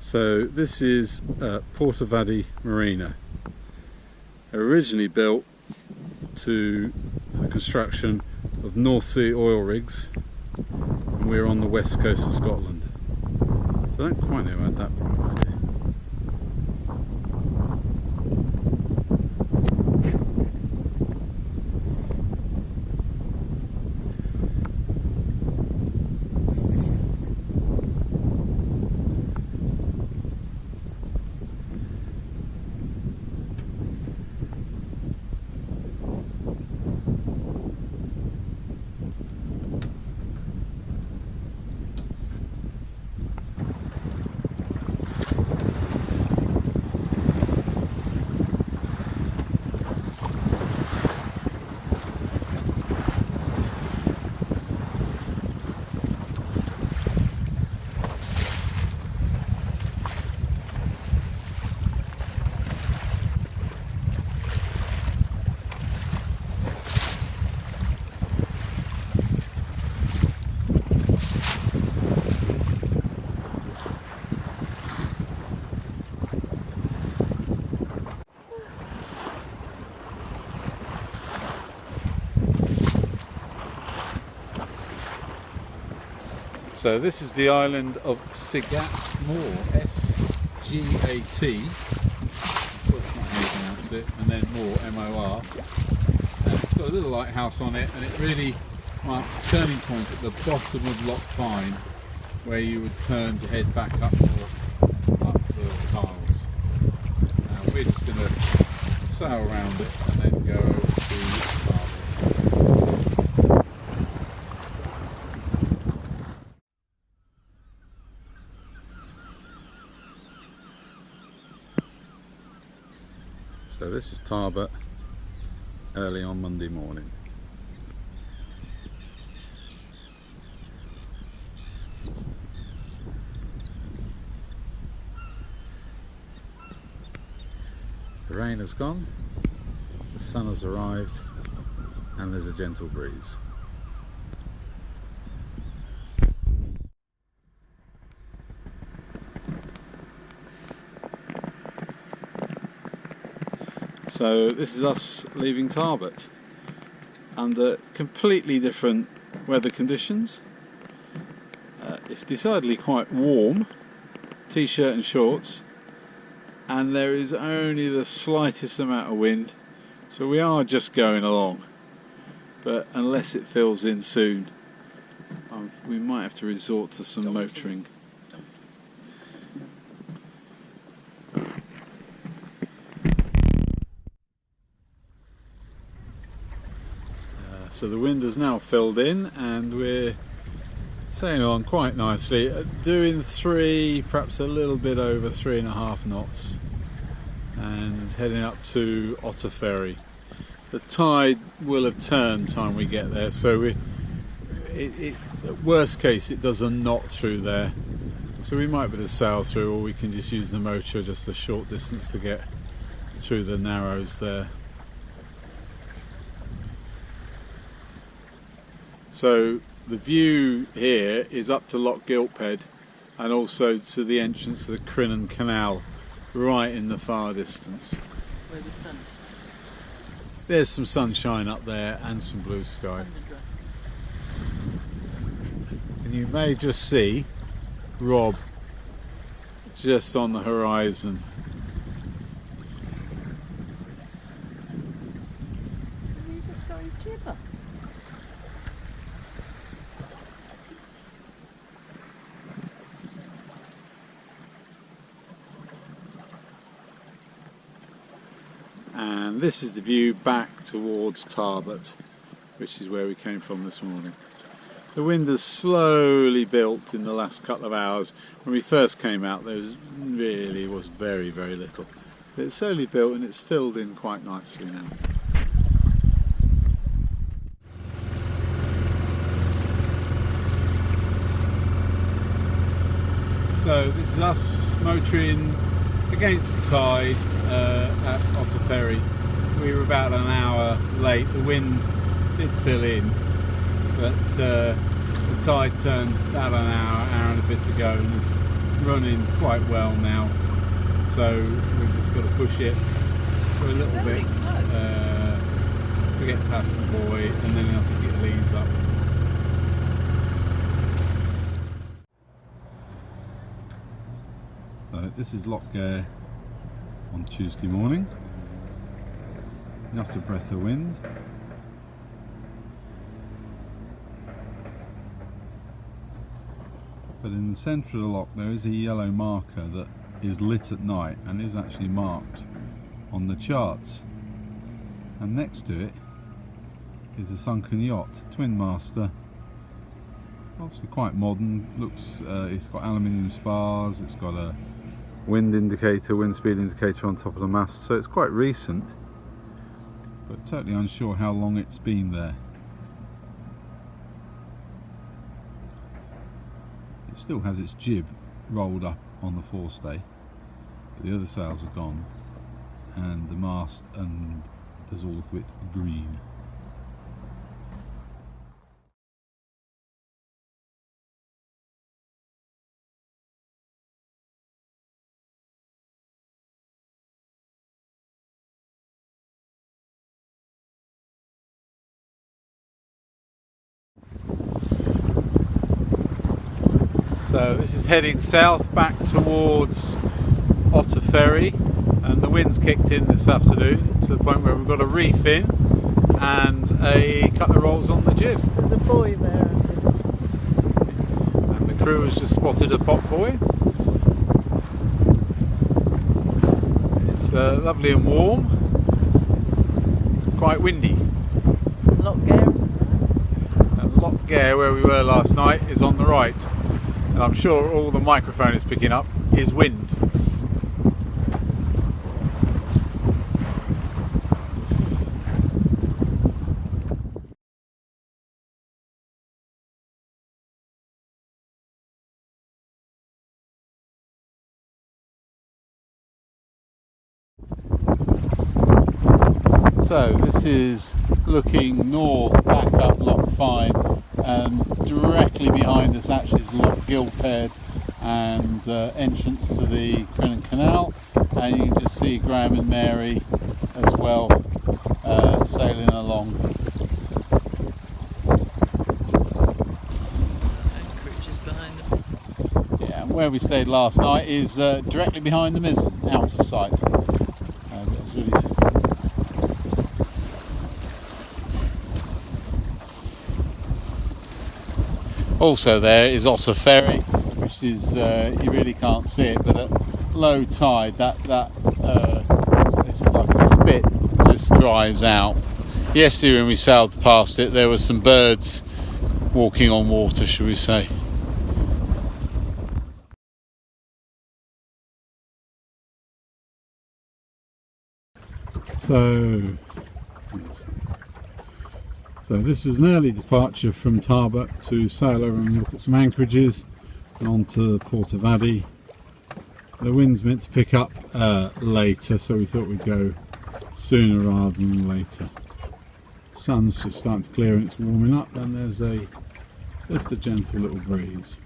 So this is Portavadie Marina, originally built for the construction of North Sea oil rigs, and we're on the west coast of Scotland. So I don't quite know about that part of idea. So this is the island of Sgat Moor, S-G-A-T, well, that's not how you pronounce it, and then Moor, M-O-R. It's got a little lighthouse on it, and it really marks a turning point at the bottom of Loch Fyne, where you would turn to head back up north, up the Isles. Now we're just going to sail around it and then go over to Harbour. So this is Tarbert early on Monday morning. The rain has gone, the sun has arrived, and there's a gentle breeze. So this is us leaving Tarbert under completely different weather conditions. It's decidedly quite warm, t-shirt and shorts, and there is only the slightest amount of wind, so we are just going along, but unless it fills in soon, we might have to resort to some motoring. So the wind has now filled in and we're sailing on quite nicely, doing perhaps a little bit over 3.5 knots, and heading up to Otter Ferry. The tide will have turned time we get there, so at worst case it does a knot through there, so we might be able to sail through, or we can just use the motor just a short distance to get through the narrows there. So the view here is up to Loch Gilphead and also to the entrance to the Crinan Canal, right in the far distance. Where the sun. There's some sunshine up there and some blue sky. And you may just see Rob just on the horizon. He just got his jib up. And this is the view back towards Tarbert, which is where we came from this morning. The wind has slowly built in the last couple of hours. When we first came out there really was very, very little. But it's slowly built and it's filled in quite nicely now. So this is us motoring against the tide at Otter Ferry. We were about an hour late. The wind did fill in, but the tide turned about an hour and a bit ago, and there's running quite well now, so we've just got to push it for a little bit to get past the buoy, and then I think it'll ease up. This is Loch Fyne on Tuesday morning. Not a breath of wind. But in the centre of the loch there is a yellow marker that is lit at night and is actually marked on the charts. And next to it is a sunken yacht, twin master, obviously quite modern. Looks, it's got aluminium spars, it's got a wind indicator, wind speed indicator on top of the mast, so it's quite recent, but totally unsure how long it's been there. It still has its jib rolled up on the forestay, but the other sails are gone, and the mast and does all look a bit green. So this is heading south back towards Otter Ferry, and the wind's kicked in this afternoon to the point where we've got a reef in and a couple of rolls on the jib. There's a buoy there. And the crew has just spotted a pot buoy. It's lovely and warm, quite windy. Loch Fyne. And Loch Fyne, where we were last night, is on the right. And I'm sure all the microphone is picking up is wind. So this is looking north back up Loch Fyne, and directly behind us actually is Loch Gilphead and entrance to the Crennan Canal, and you can just see Graham and Mary as well sailing along. And creatures behind them. Yeah, and where we stayed last night is directly behind the mizzen, out of sight. But it's really also there is Otter Ferry, which is you really can't see it, but at low tide it's like a spit just dries out. Yesterday when we sailed past it, there were some birds walking on water, shall we say. So this is an early departure from Tarbert to sail over and look at some anchorages and on to Port of Addy. The wind's meant to pick up later, so we thought we'd go sooner rather than later. Sun's just starting to clear and it's warming up, and there's just a gentle little breeze.